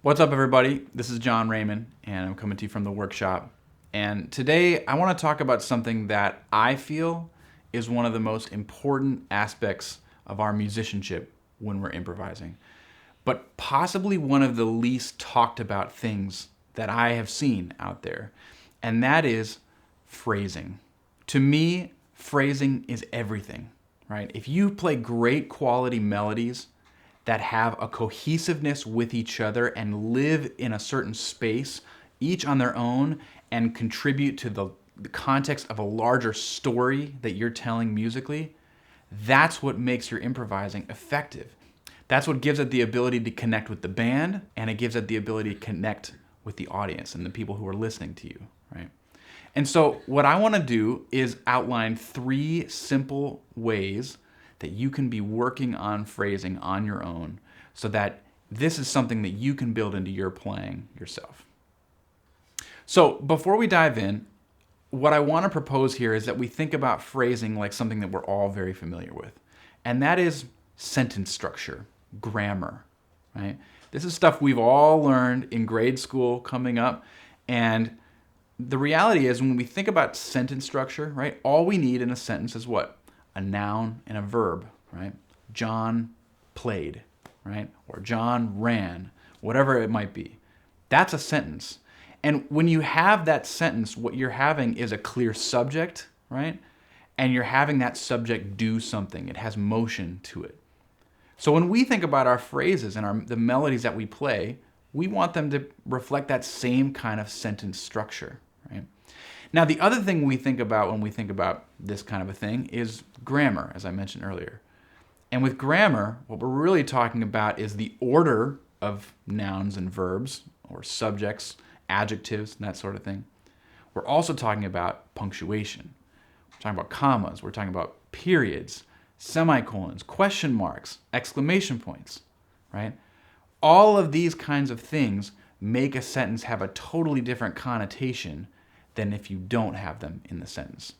What's up, everybody? This is John Raymond, and I'm coming to you from the workshop. And today I want to talk about something that I feel is one of the most important aspects of our musicianship when we're improvising, but possibly one of the least talked about things that I have seen out there, and that is phrasing. To me, phrasing is everything, right? If you play great quality melodies that have a cohesiveness with each other and live in a certain space, each on their own, and contribute to the context of a larger story that you're telling musically, that's what makes your improvising effective. That's what gives it the ability to connect with the band, and it gives it the ability to connect with the audience and the people who are listening to you, right? And so what I want to do is outline 3 simple ways that you can be working on phrasing on your own so that this is something that you can build into your playing yourself. So before we dive in, what I want to propose here is that we think about phrasing like something that we're all very familiar with, and that is sentence structure, grammar, right? This is stuff we've all learned in grade school coming up, and the reality is when we think about sentence structure, right, all we need in a sentence is what? A noun and a verb, right? John played, right? Or John ran, whatever it might be. That's a sentence. And when you have that sentence, what you're having is a clear subject, right? And you're having that subject do something. It has motion to it. So when we think about our phrases and the melodies that we play, we want them to reflect that same kind of sentence structure, right? Now, the other thing we think about when we think about this kind of a thing is grammar, as I mentioned earlier. And with grammar, what we're really talking about is the order of nouns and verbs, or subjects, adjectives, and that sort of thing. We're also talking about punctuation. We're talking about commas. We're talking about periods, semicolons, question marks, exclamation points, right? All of these kinds of things make a sentence have a totally different connotation than if you don't have them in the sentence.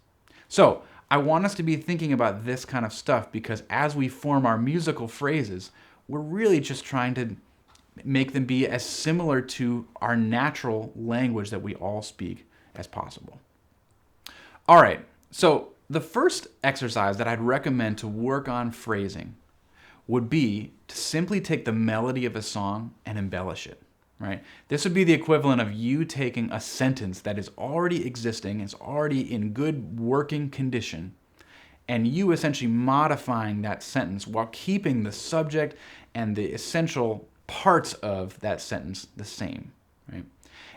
So I want us to be thinking about this kind of stuff because as we form our musical phrases, we're really just trying to make them be as similar to our natural language that we all speak as possible. All right, so the first exercise that I'd recommend to work on phrasing would be to simply take the melody of a song and embellish it. Right? This would be the equivalent of you taking a sentence that is already existing, is already in good working condition, and you essentially modifying that sentence while keeping the subject and the essential parts of that sentence the same. Right?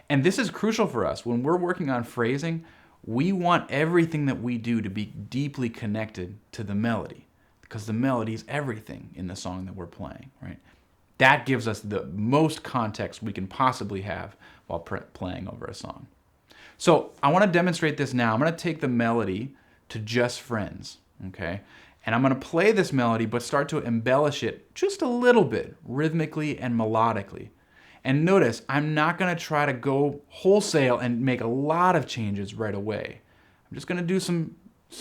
And this is crucial for us. When we're working on phrasing, we want everything that we do to be deeply connected to the melody, because the melody is everything in the song that we're playing. Right? That gives us the most context we can possibly have while playing over a song. So I want to demonstrate this now. I'm going to take the melody to Just Friends, okay? And I'm going to play this melody, but start to embellish it just a little bit, rhythmically and melodically. And notice, I'm not going to try to go wholesale and make a lot of changes right away. I'm just going to do some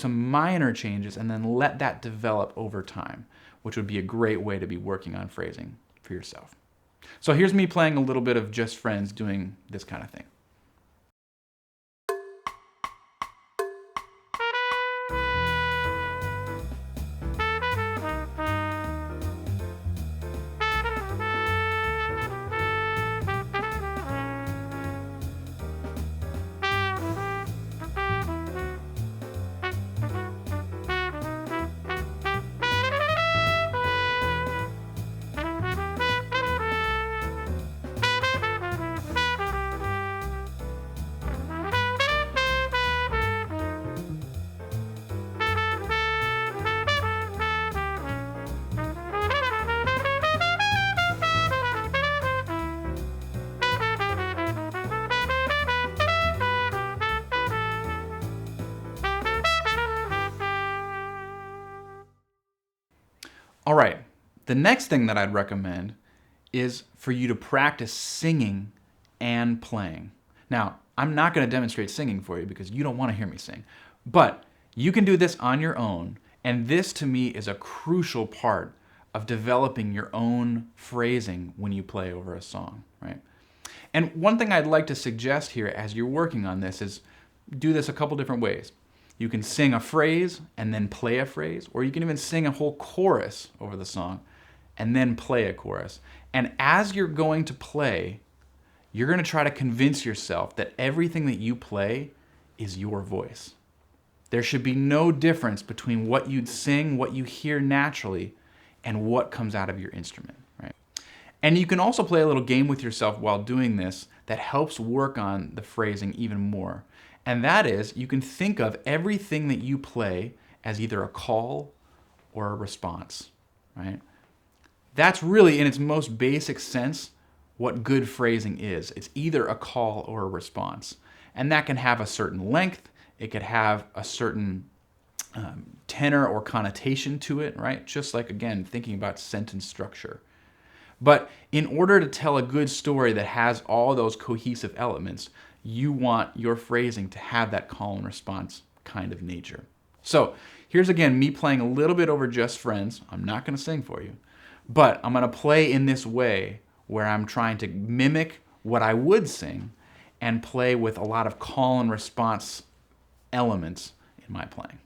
minor changes and then let that develop over time, which would be a great way to be working on phrasing for yourself. So here's me playing a little bit of Just Friends doing this kind of thing. All right, the next thing that I'd recommend is for you to practice singing and playing. Now, I'm not going to demonstrate singing for you because you don't want to hear me sing, but you can do this on your own, and this to me is a crucial part of developing your own phrasing when you play over a song, right? And one thing I'd like to suggest here as you're working on this is do this a couple different ways. You can sing a phrase and then play a phrase, or you can even sing a whole chorus over the song and then play a chorus. And as you're going to play, you're going to try to convince yourself that everything that you play is your voice. There should be no difference between what you'd sing, what you hear naturally, and what comes out of your instrument, right? And you can also play a little game with yourself while doing this that helps work on the phrasing even more. And that is, you can think of everything that you play as either a call or a response, right? That's really, in its most basic sense, what good phrasing is. It's either a call or a response. And that can have a certain length. It could have a certain tenor or connotation to it, right? Just like, again, thinking about sentence structure. But in order to tell a good story that has all those cohesive elements, you want your phrasing to have that call and response kind of nature. So here's again me playing a little bit over Just Friends. I'm not going to sing for you, but I'm going to play in this way where I'm trying to mimic what I would sing and play with a lot of call and response elements in my playing.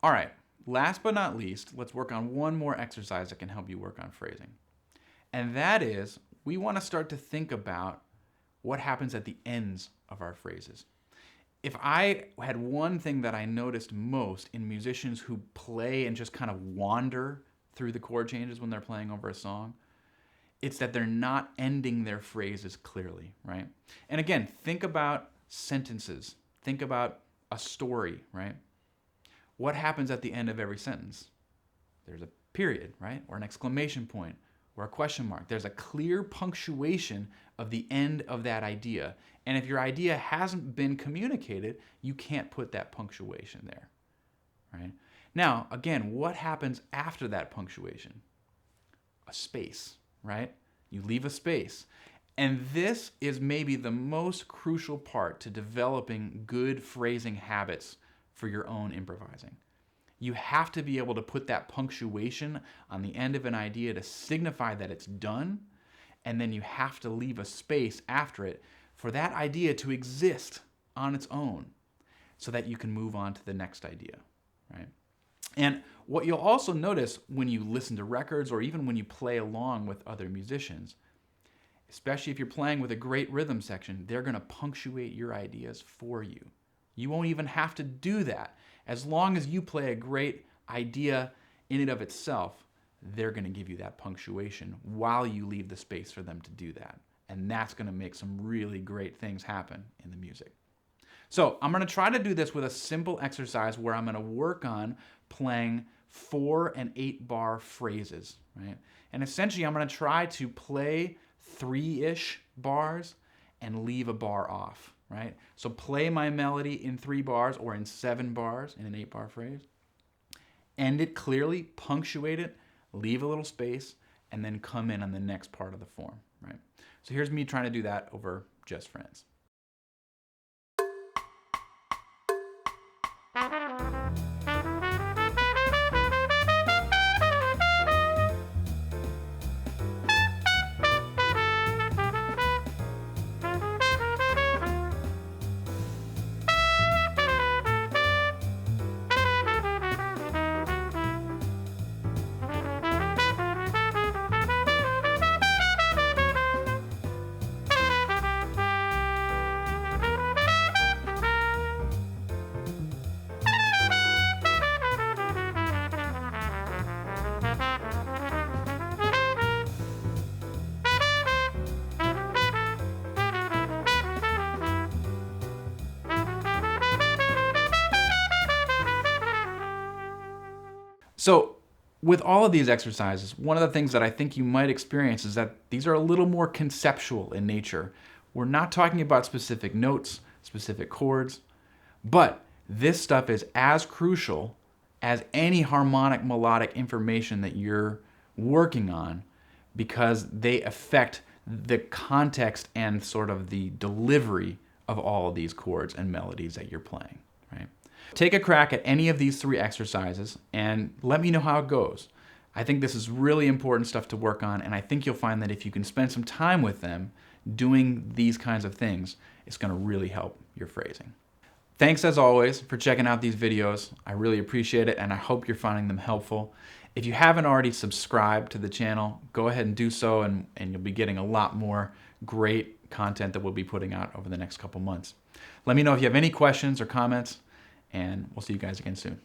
All right, last but not least, let's work on one more exercise that can help you work on phrasing. And that is, we want to start to think about what happens at the ends of our phrases. If I had one thing that I noticed most in musicians who play and just kind of wander through the chord changes when they're playing over a song, it's that they're not ending their phrases clearly, right? And again, think about sentences. Think about a story, right? What happens at the end of every sentence? There's a period, right? Or an exclamation point, or a question mark. There's a clear punctuation of the end of that idea. And if your idea hasn't been communicated, you can't put that punctuation there, right? Now, again, what happens after that punctuation? A space, right? You leave a space. And this is maybe the most crucial part to developing good phrasing habits for your own improvising. You have to be able to put that punctuation on the end of an idea to signify that it's done, and then you have to leave a space after it for that idea to exist on its own so that you can move on to the next idea, right? And what you'll also notice when you listen to records or even when you play along with other musicians, especially if you're playing with a great rhythm section, they're going to punctuate your ideas for you. You won't even have to do that. As long as you play a great idea in and of itself, they're going to give you that punctuation while you leave the space for them to do that. And that's going to make some really great things happen in the music. So I'm going to try to do this with a simple exercise where I'm going to work on playing 4 and 8 bar phrases, right? And essentially I'm going to try to play 3-ish bars and leave a bar off. Right? So play my melody in 3 bars or in 7 bars in an 8-bar phrase. End it clearly, punctuate it, leave a little space, and then come in on the next part of the form. Right? So here's me trying to do that over Just Friends. So with all of these exercises, one of the things that I think you might experience is that these are a little more conceptual in nature. We're not talking about specific notes, specific chords, but this stuff is as crucial as any harmonic melodic information that you're working on, because they affect the context and sort of the delivery of all of these chords and melodies that you're playing, right? Take a crack at any of these 3 exercises and let me know how it goes. I think this is really important stuff to work on, and I think you'll find that if you can spend some time with them doing these kinds of things, it's going to really help your phrasing. Thanks as always for checking out these videos. I really appreciate it, and I hope you're finding them helpful. If you haven't already subscribed to the channel, go ahead and do so, and you'll be getting a lot more great content that we'll be putting out over the next couple months. Let me know if you have any questions or comments, and we'll see you guys again soon.